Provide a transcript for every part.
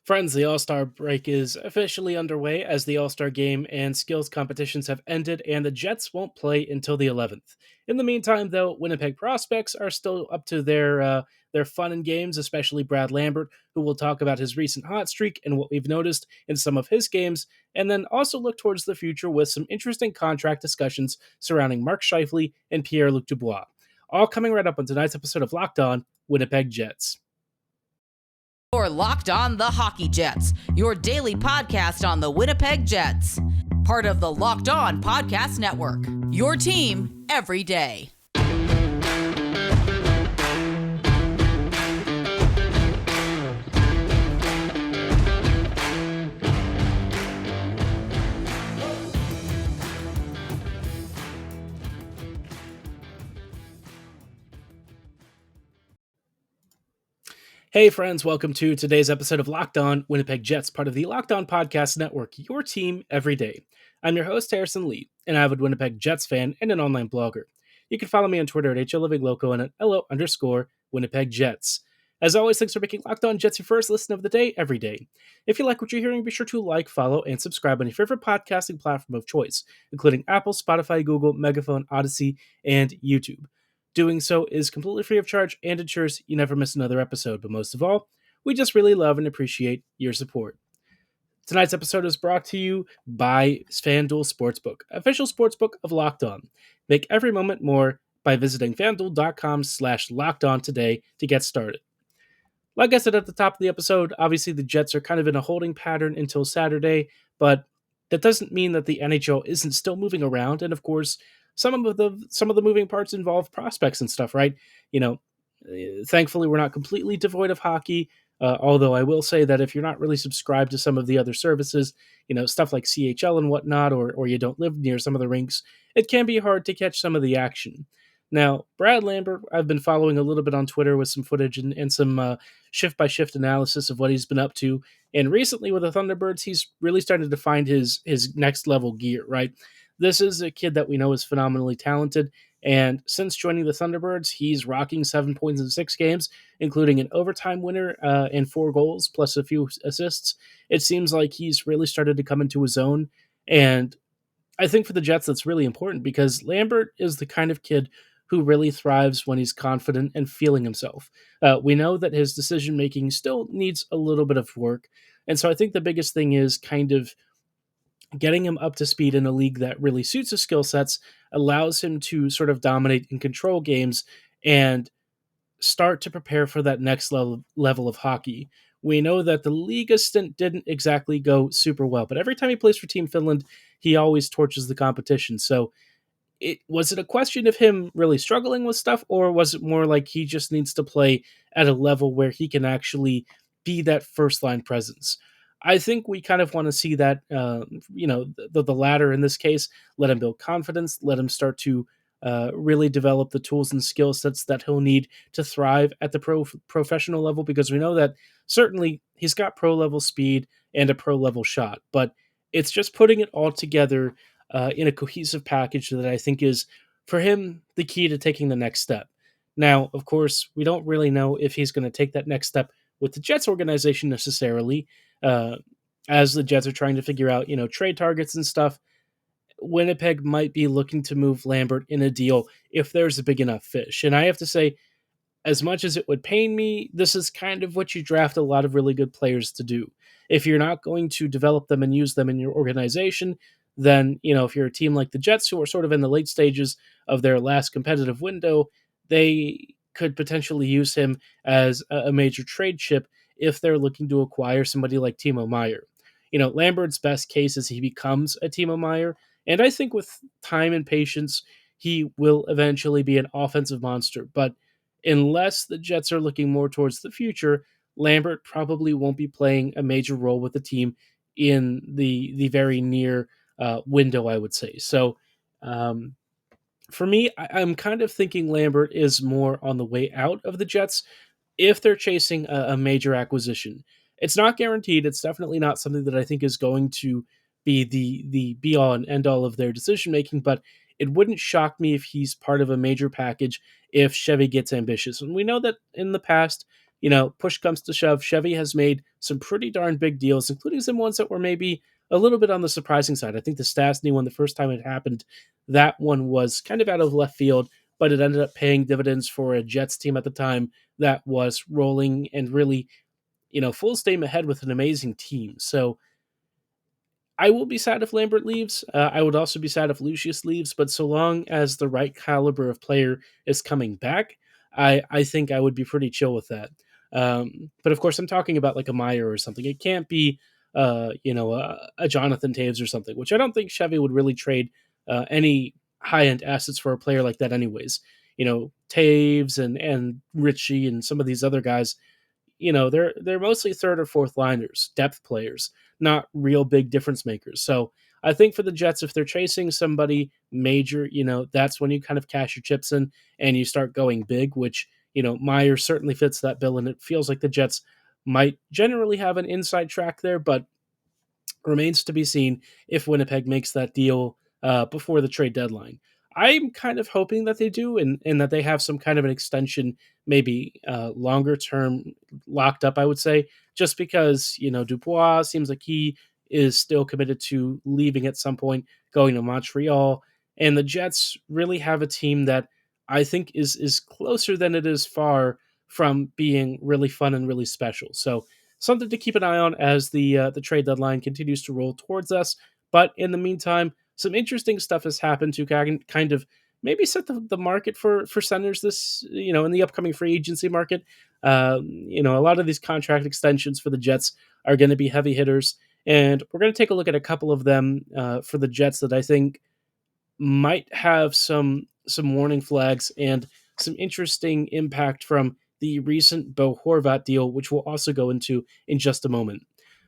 Friends, the All-Star break is officially underway as the All-Star game and skills competitions have ended, and the Jets won't play until the 11th. In the meantime, though, Winnipeg prospects are still up to their fun and games, especially Brad Lambert, who will talk about his recent hot streak and what we've noticed in some of his games, and then also look towards the future with some interesting contract discussions surrounding Mark Scheifele and Pierre-Luc Dubois. All coming right up on tonight's episode of Locked On Winnipeg Jets. You're Locked On the Hockey Jets, your daily podcast on the Winnipeg Jets. Part of the Locked On Podcast Network, your team every day. Hey friends, welcome to today's episode of Locked On Winnipeg Jets, part of the Locked On Podcast Network, your team every day. I'm your host, Harrison Lee, an avid Winnipeg Jets fan and an online blogger. You can follow me on Twitter at HLLivingLoco and at LO_Winnipeg Jets. As always, thanks for making Locked On Jets your first listen of the day every day. If you like what you're hearing, be sure to like, follow, and subscribe on your favorite podcasting platform of choice, including Apple, Spotify, Google, Megaphone, Odyssey, and YouTube. Doing so is completely free of charge and ensures you never miss another episode, but most of all, we just really love and appreciate your support. Tonight's episode is brought to you by FanDuel Sportsbook, official sportsbook of Locked On. Make every moment more by visiting FanDuel.com/LockedOn today to get started. Like I said at the top of the episode, obviously the Jets are kind of in a holding pattern until Saturday, but that doesn't mean that the NHL isn't still moving around, and of course, some of the moving parts involve prospects and stuff, right? Thankfully, we're not completely devoid of hockey. Although I will say that if you're not really subscribed to some of the other services, stuff like CHL and whatnot, or you don't live near some of the rinks, it can be hard to catch some of the action. Now, Brad Lambert, I've been following a little bit on Twitter with some footage and some shift-by-shift analysis of what he's been up to. And recently with the Thunderbirds, he's really started to find his next-level gear, right? This is a kid that we know is phenomenally talented, and since joining the Thunderbirds, he's rocking 7 points in 6 games, including an overtime winner and 4 goals, plus a few assists. It seems like he's really started to come into his own, and I think for the Jets that's really important because Lambert is the kind of kid who really thrives when he's confident and feeling himself. We know that his decision-making still needs a little bit of work, and so I think the biggest thing is kind of getting him up to speed in a league that really suits his skill sets, allows him to sort of dominate and control games, and start to prepare for that next level of hockey. We know that the Liga stint didn't exactly go super well, but every time he plays for Team Finland, he always torches the competition. So was it a question of him really struggling with stuff, or was it more like he just needs to play at a level where he can actually be that first line presence? I think we kind of want to see that, the latter in this case. Let him build confidence, let him start to really develop the tools and skill sets that he'll need to thrive at the professional level, because we know that certainly he's got pro level speed and a pro level shot, but it's just putting it all together in a cohesive package that I think is, for him, the key to taking the next step. Now, of course, we don't really know if he's going to take that next step with the Jets organization necessarily, as the Jets are trying to figure out, trade targets and stuff. Winnipeg might be looking to move Lambert in a deal if there's a big enough fish. And I have to say, as much as it would pain me, this is kind of what you draft a lot of really good players to do. If you're not going to develop them and use them in your organization, then, if you're a team like the Jets, who are sort of in the late stages of their last competitive window, they could potentially use him as a major trade chip if they're looking to acquire somebody like Timo Meier. Lambert's best case is he becomes a Timo Meier, and I think with time and patience, he will eventually be an offensive monster. But unless the Jets are looking more towards the future, Lambert probably won't be playing a major role with the team in the very near window, I would say. So for me, I'm kind of thinking Lambert is more on the way out of the Jets if they're chasing a major acquisition. It's not guaranteed. It's definitely not something that I think is going to be the be-all and end-all of their decision-making, but it wouldn't shock me if he's part of a major package if Chevy gets ambitious. And we know that in the past, push comes to shove, Chevy has made some pretty darn big deals, including some ones that were maybe a little bit on the surprising side. I think the Stastny one, the first time it happened, that one was kind of out of left field, but it ended up paying dividends for a Jets team at the time that was rolling and really, full steam ahead with an amazing team. So I will be sad if Lambert leaves. I would also be sad if Lucius leaves, but so long as the right caliber of player is coming back, I think I would be pretty chill with that. But of course, I'm talking about like a Meier or something. It can't be, a Jonathan Taves or something, which I don't think Chevy would really trade any high end assets for a player like that, anyways. Taves and Richie and some of these other guys, they're mostly third or fourth liners, depth players, not real big difference makers. So I think for the Jets, if they're chasing somebody major, that's when you kind of cash your chips in and you start going big, which, Meyer certainly fits that bill. And it feels like the Jets might generally have an inside track there, but remains to be seen if Winnipeg makes that deal before the trade deadline. I'm kind of hoping that they do and that they have some kind of an extension, maybe longer term locked up, I would say, just because, Dubois seems like he is still committed to leaving at some point, going to Montreal. And the Jets really have a team that I think is closer than it is far from being really fun and really special. So something to keep an eye on as the trade deadline continues to roll towards us. But in the meantime, some interesting stuff has happened to kind of maybe set the market for centers this, in the upcoming free agency market. A lot of these contract extensions for the Jets are going to be heavy hitters, and we're going to take a look at a couple of them for the Jets that I think might have some warning flags and some interesting impact from the recent Bo Horvat deal, which we'll also go into in just a moment.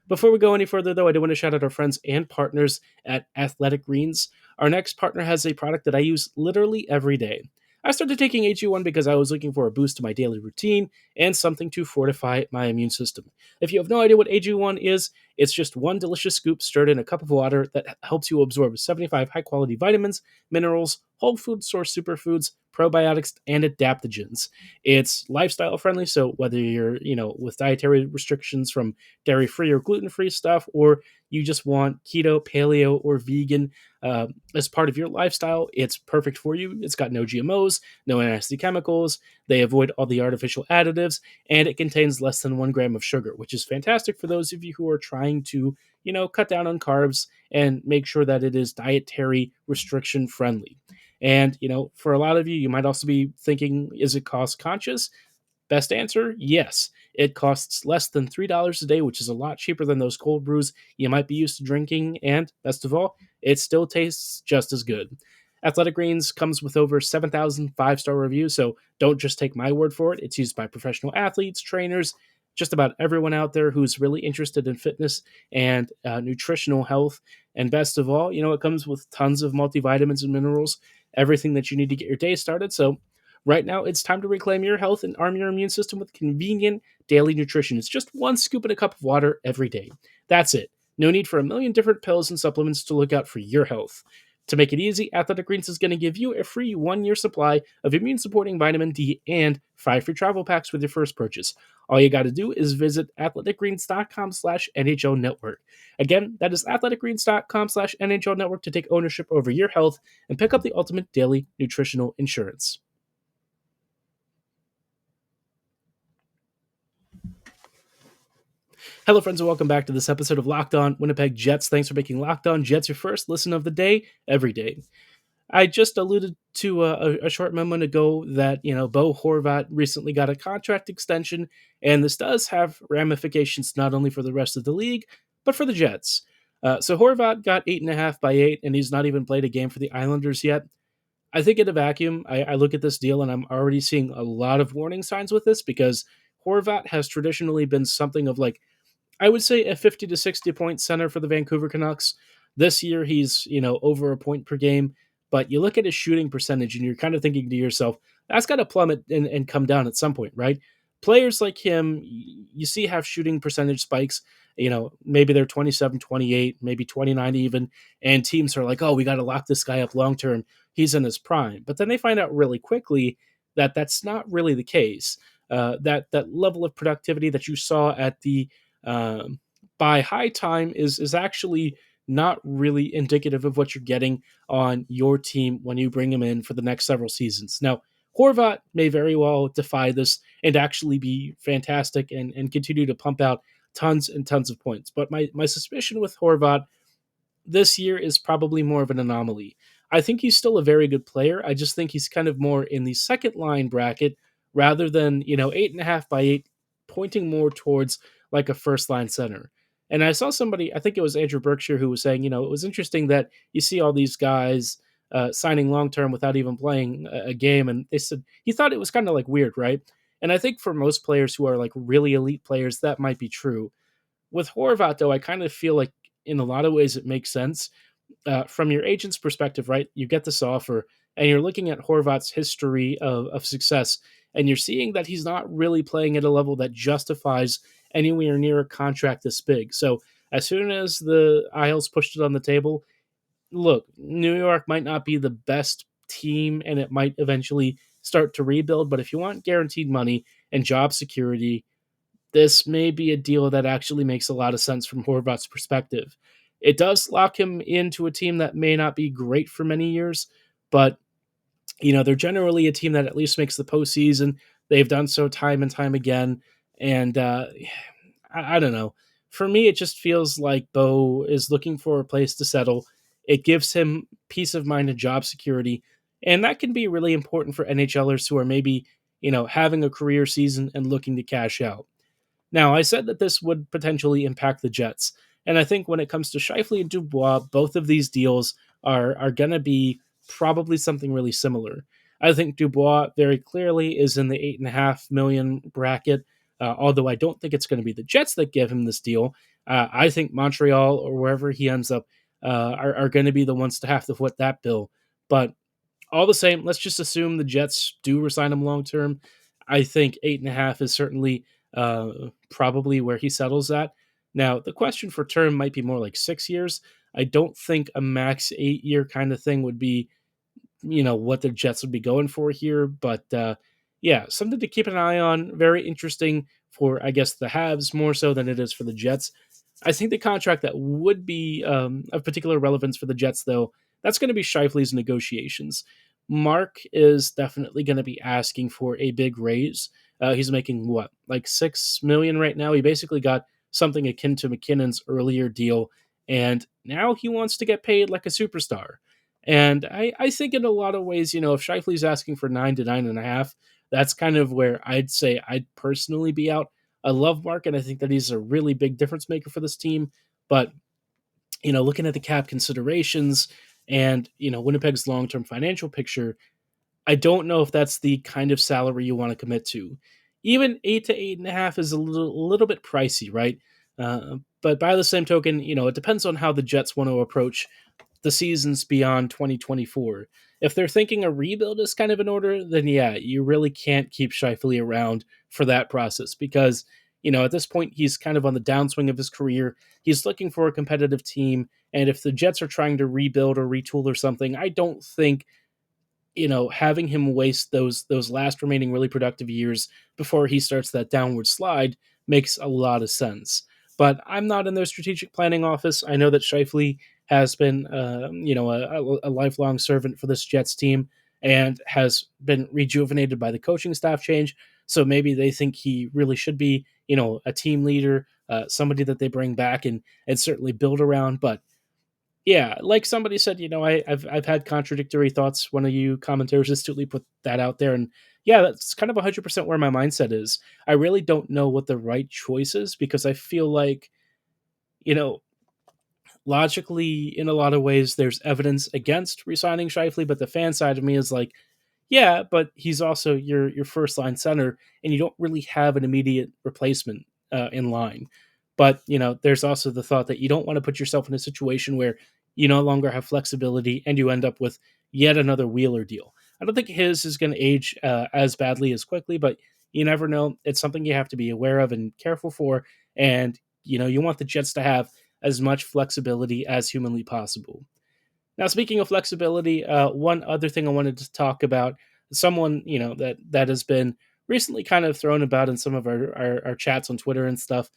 Before we go any further, though, I do want to shout out our friends and partners at Athletic Greens. Our next partner has a product that I use literally every day. I started taking AG1 because I was looking for a boost to my daily routine and something to fortify my immune system. If you have no idea what AG1 is, it's just one delicious scoop stirred in a cup of water that helps you absorb 75 high-quality vitamins, minerals, whole food source superfoods, probiotics, and adaptogens. It's lifestyle friendly, so whether you're, with dietary restrictions from dairy-free or gluten-free stuff, or you just want keto, paleo, or vegan as part of your lifestyle, it's perfect for you. It's got no GMOs, no nasty chemicals. They avoid all the artificial additives, and it contains less than 1 gram of sugar, which is fantastic for those of you who are trying to, cut down on carbs and make sure that it is dietary restriction friendly. And, for a lot of you, you might also be thinking, is it cost conscious? Best answer, yes. It costs less than $3 a day, which is a lot cheaper than those cold brews you might be used to drinking. And best of all, it still tastes just as good. Athletic Greens comes with over 7,000 five-star reviews, so don't just take my word for it. It's used by professional athletes, trainers, just about everyone out there who's really interested in fitness and nutritional health. And best of all, it comes with tons of multivitamins and minerals, everything that you need to get your day started. So right now, it's time to reclaim your health and arm your immune system with convenient daily nutrition. It's just one scoop in a cup of water every day. That's it. No need for a million different pills and supplements to look out for your health. To make it easy, Athletic Greens is going to give you a free 1 year supply of immune supporting vitamin D and 5 free travel packs with your first purchase. All you got to do is visit athleticgreens.com/NHL network. Again, that is athleticgreens.com/NHL network to take ownership over your health and pick up the ultimate daily nutritional insurance. Hello, friends, and welcome back to this episode of Locked On Winnipeg Jets. Thanks for making Locked On Jets your first listen of the day every day. I just alluded to a short moment ago that, Bo Horvat recently got a contract extension, and this does have ramifications not only for the rest of the league, but for the Jets. So Horvat got 8.5 by 8, and he's not even played a game for the Islanders yet. I think in a vacuum, I look at this deal, and I'm already seeing a lot of warning signs with this because Horvat has traditionally been something of like, I would say a 50 to 60 point center for the Vancouver Canucks. This year, he's, over a point per game. But you look at his shooting percentage and you're kind of thinking to yourself, that's got to plummet and come down at some point, right? Players like him, you see have shooting percentage spikes. Maybe they're 27, 28, maybe 29 even. And teams are like, oh, we got to lock this guy up long term. He's in his prime. But then they find out really quickly that that's not really the case. that level of productivity that you saw at the by high time is actually not really indicative of what you're getting on your team when you bring him in for the next several seasons. Now, Horvat may very well defy this and actually be fantastic and continue to pump out tons and tons of points. But my suspicion with Horvat this year is probably more of an anomaly. I think he's still a very good player. I just think he's kind of more in the second line bracket rather than, 8.5 by 8, pointing more towards like a first line center. And I saw somebody, I think it was Andrew Berkshire, who was saying, it was interesting that you see all these guys signing long term without even playing a game. And they said he thought it was kind of like weird, right? And I think for most players who are like really elite players, that might be true. With Horvat, though, I kind of feel like in a lot of ways it makes sense. From your agent's perspective, right? You get this offer and you're looking at Horvat's history of success, and you're seeing that he's not really playing at a level that justifies anywhere near a contract this big. So as soon as the Isles pushed it on the table, look, New York might not be the best team and it might eventually start to rebuild, but if you want guaranteed money and job security, this may be a deal that actually makes a lot of sense from Horvat's perspective. It does lock him into a team that may not be great for many years, but they're generally a team that at least makes the postseason. They've done so time and time again, and I don't know. For me, it just feels like Bo is looking for a place to settle. It gives him peace of mind and job security, and that can be really important for NHLers who are maybe having a career season and looking to cash out. Now, I said that this would potentially impact the Jets, and I think when it comes to Scheifele and Dubois, both of these deals are going to be probably something really similar. I think Dubois very clearly is in the 8.5 million bracket, although I don't think it's going to be the Jets that give him this deal. I think Montreal or wherever he ends up are going to be the ones to have to foot that bill. But all the same, let's just assume the Jets do resign him long term. I think 8.5 is certainly probably where he settles at. Now, the question for term might be more like 6 years. I don't think a max 8-year kind of thing would be, what the Jets would be going for here. But yeah, something to keep an eye on. Very interesting for, I guess, the Habs more so than it is for the Jets. I think the contract that would be of particular relevance for the Jets, though, that's going to be Scheifele's negotiations. Mark is definitely going to be asking for a big raise. He's making what, like $6 million right now. He basically got something akin to McKinnon's earlier deal, and now he wants to get paid like a superstar. And I think in a lot of ways, if Scheifele's asking for 9 to 9.5, that's kind of where I'd say I'd personally be out. I love Mark, and I think that he's a really big difference maker for this team. But looking at the cap considerations and Winnipeg's long-term financial picture, I don't know if that's the kind of salary you want to commit to. Even 8 to 8.5 is a little bit pricey, right? But by the same token, it depends on how the Jets want to approach the seasons beyond 2024. If they're thinking a rebuild is kind of in order, then yeah, you really can't keep Scheifele around for that process because, at this point, he's kind of on the downswing of his career. He's looking for a competitive team. And if the Jets are trying to rebuild or retool or something, I don't think having him waste those last remaining really productive years before he starts that downward slide makes a lot of sense. But I'm not in their strategic planning office. I know that Scheifele has been, a lifelong servant for this Jets team and has been rejuvenated by the coaching staff change. So maybe they think he really should be, a team leader, somebody that they bring back and certainly build around. But yeah, like somebody said, I've had contradictory thoughts. One of you commenters astutely put that out there, and yeah, that's kind of 100% where my mindset is. I really don't know what the right choice is because I feel like, you know, logically, in a lot of ways, there's evidence against resigning Scheifele, but the fan side of me is like, yeah, but he's also your first line center, and you don't really have an immediate replacement in line. But there's also the thought that you don't want to put yourself in a situation where you no longer have flexibility, and you end up with yet another Wheeler deal. I don't think his is going to age as badly as quickly, but you never know. It's something you have to be aware of and careful for. And you want the Jets to have as much flexibility as humanly possible. Now, speaking of flexibility, one other thing I wanted to talk about, someone that has been recently kind of thrown about in some of our chats on Twitter and stuff.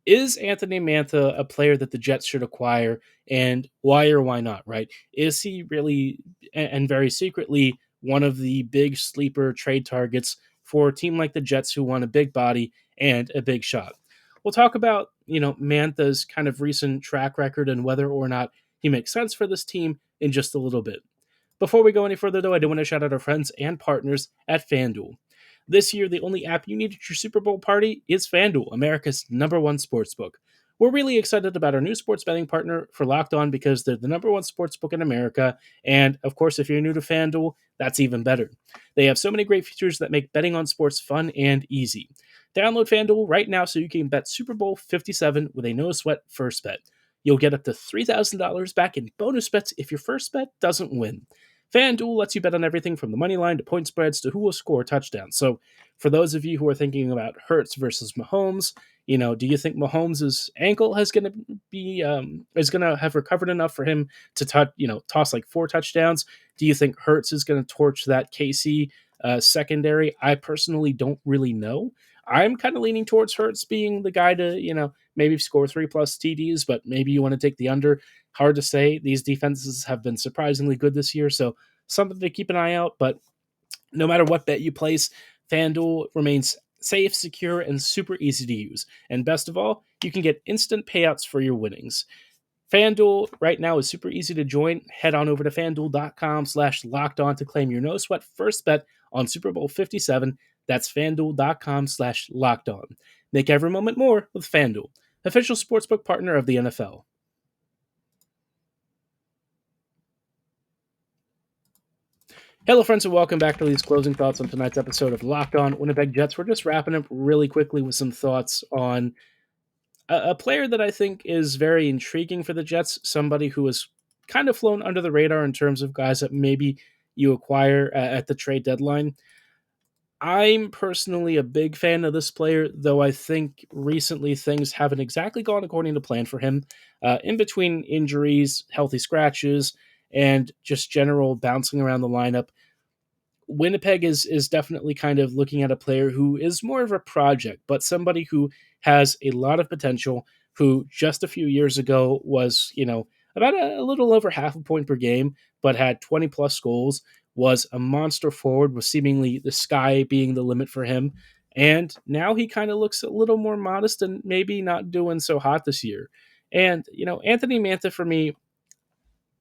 Is Anthony Mantha a player that the Jets should acquire, and why or why not, right? Is he really, and very secretly, one of the big sleeper trade targets for a team like the Jets who want a big body and a big shot? We'll talk about, Mantha's kind of recent track record and whether or not he makes sense for this team in just a little bit. Before we go any further, though, I do want to shout out our friends and partners at FanDuel. This year, the only app you need at your Super Bowl party is FanDuel, America's #1 sportsbook. We're really excited about our new sports betting partner for Locked On because they're the #1 sportsbook in America. And of course, if you're new to FanDuel, that's even better. They have so many great features that make betting on sports fun and easy. Download FanDuel right now so you can bet Super Bowl 57 with a no sweat first bet. You'll get up to $3,000 back in bonus bets if your first bet doesn't win. FanDuel lets you bet on everything from the money line to point spreads to who will score touchdowns. So, for those of you who are thinking about Hurts versus Mahomes, do you think Mahomes' ankle is going to have recovered enough for him to toss like 4 touchdowns? Do you think Hurts is going to torch that KC secondary? I personally don't really know. I'm kind of leaning towards Hurts being the guy to maybe score 3+ TDs, but maybe you want to take the under. Hard to say. These defenses have been surprisingly good this year, so something to keep an eye out. But no matter what bet you place, FanDuel remains safe, secure, and super easy to use. And best of all, you can get instant payouts for your winnings. FanDuel right now is super easy to join. Head on over to FanDuel.com/lockedon to claim your no sweat first bet on Super Bowl 57. That's FanDuel.com/lockedon. Make every moment more with FanDuel, official sportsbook partner of the NFL. Hello, friends, and welcome back to these closing thoughts on tonight's episode of Locked On Winnipeg Jets. We're just wrapping up really quickly with some thoughts on a player that I think is very intriguing for the Jets, somebody who has kind of flown under the radar in terms of guys that maybe you acquire at the trade deadline. I'm personally a big fan of this player, though I think recently things haven't exactly gone according to plan for him. In between injuries, healthy scratches, and just general bouncing around the lineup, Winnipeg is definitely kind of looking at a player who is more of a project, but somebody who has a lot of potential, who just a few years ago was, about a little over half a point per game, but had 20 plus goals, was a monster forward, with seemingly the sky being the limit for him. And now he kind of looks a little more modest and maybe not doing so hot this year. And, Anthony Mantha for me,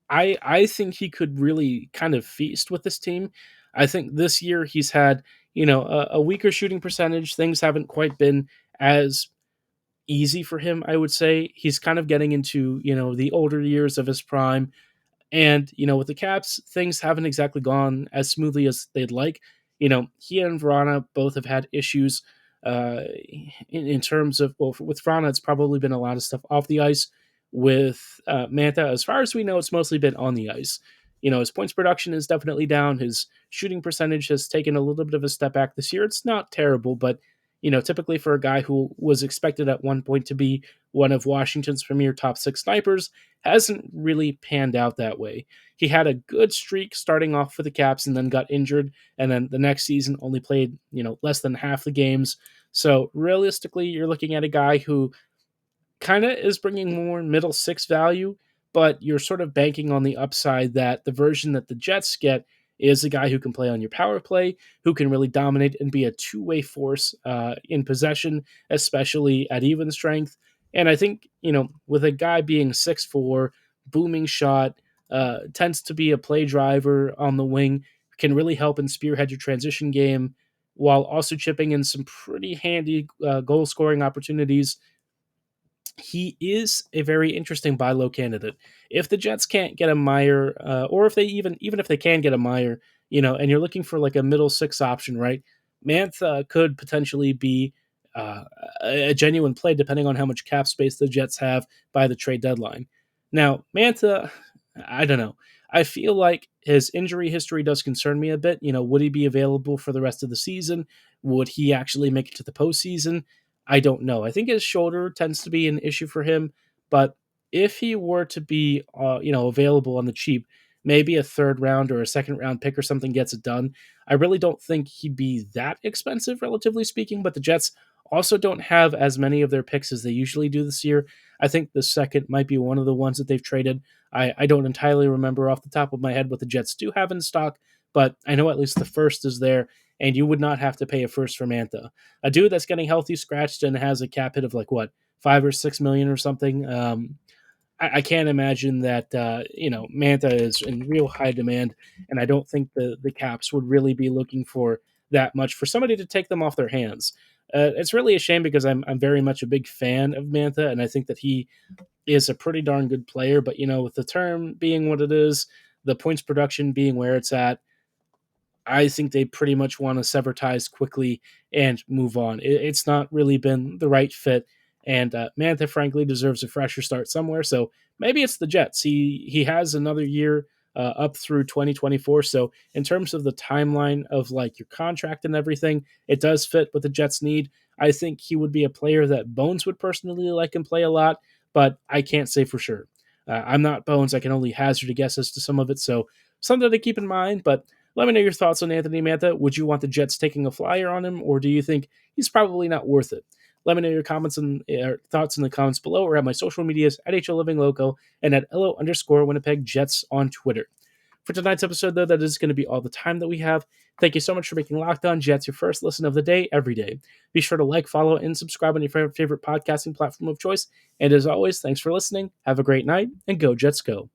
I think he could really kind of feast with this team. I think this year he's had, a weaker shooting percentage. Things haven't quite been as easy for him, I would say. He's kind of getting into, the older years of his prime. And, with the Caps, things haven't exactly gone as smoothly as they'd like. He and Vrana both have had issues in terms of, well, with Vrana, it's probably been a lot of stuff off the ice. With Mantha, as far as we know, it's mostly been on the ice. His points production is definitely down. His shooting percentage has taken a little bit of a step back this year. It's not terrible, but typically for a guy who was expected at one point to be one of Washington's premier top 6 snipers, hasn't really panned out that way. He had a good streak starting off for the Caps and then got injured, and then the next season only played, less than half the games. So realistically, you're looking at a guy who kind of is bringing more middle 6 value, but you're sort of banking on the upside that the version that the Jets get is a guy who can play on your power play, who can really dominate and be a two-way force in possession, especially at even strength. And I think, with a guy being 6'4", booming shot, tends to be a play driver on the wing, can really help and spearhead your transition game while also chipping in some pretty handy goal-scoring opportunities. He is a very interesting buy low candidate. If the Jets can't get a Meier, or if they even if they can get a Meier, and you're looking for like a middle 6 option, right? Mantha could potentially be a genuine play depending on how much cap space the Jets have by the trade deadline. Now, Mantha, I don't know. I feel like his injury history does concern me a bit. Would he be available for the rest of the season? Would he actually make it to the postseason? I don't know. I think his shoulder tends to be an issue for him, but if he were to be, available on the cheap, maybe a third round or a second round pick or something gets it done. I really don't think he'd be that expensive, relatively speaking, but the Jets also don't have as many of their picks as they usually do this year. I think the second might be one of the ones that they've traded. I don't entirely remember off the top of my head what the Jets do have in stock, but I know at least the first is there, and you would not have to pay a first for Mantha. A dude that's getting healthy scratched and has a cap hit of like what, 5 or 6 million or something. I can't imagine that Mantha is in real high demand, and I don't think the Caps would really be looking for that much for somebody to take them off their hands. It's really a shame because I'm very much a big fan of Mantha, and I think that he is a pretty darn good player. But with the term being what it is, the points production being where it's at, I think they pretty much want to sever ties quickly and move on. It's not really been the right fit, and Mantha, frankly, deserves a fresher start somewhere. So maybe it's the Jets. He has another year up through 2024. So in terms of the timeline of like your contract and everything, it does fit what the Jets need. I think he would be a player that Bones would personally like and play a lot, but I can't say for sure. I'm not Bones. I can only hazard a guess as to some of it. So something to keep in mind, but let me know your thoughts on Anthony Mantha. Would you want the Jets taking a flyer on him, or do you think he's probably not worth it? Let me know your comments and thoughts in the comments below, or at my social medias at HLLivingLoco and at LO_Winnipeg Jets on Twitter. For tonight's episode, though, that is going to be all the time that we have. Thank you so much for making Locked On Jets your first listen of the day every day. Be sure to like, follow, and subscribe on your favorite podcasting platform of choice. And as always, thanks for listening. Have a great night, and go Jets go.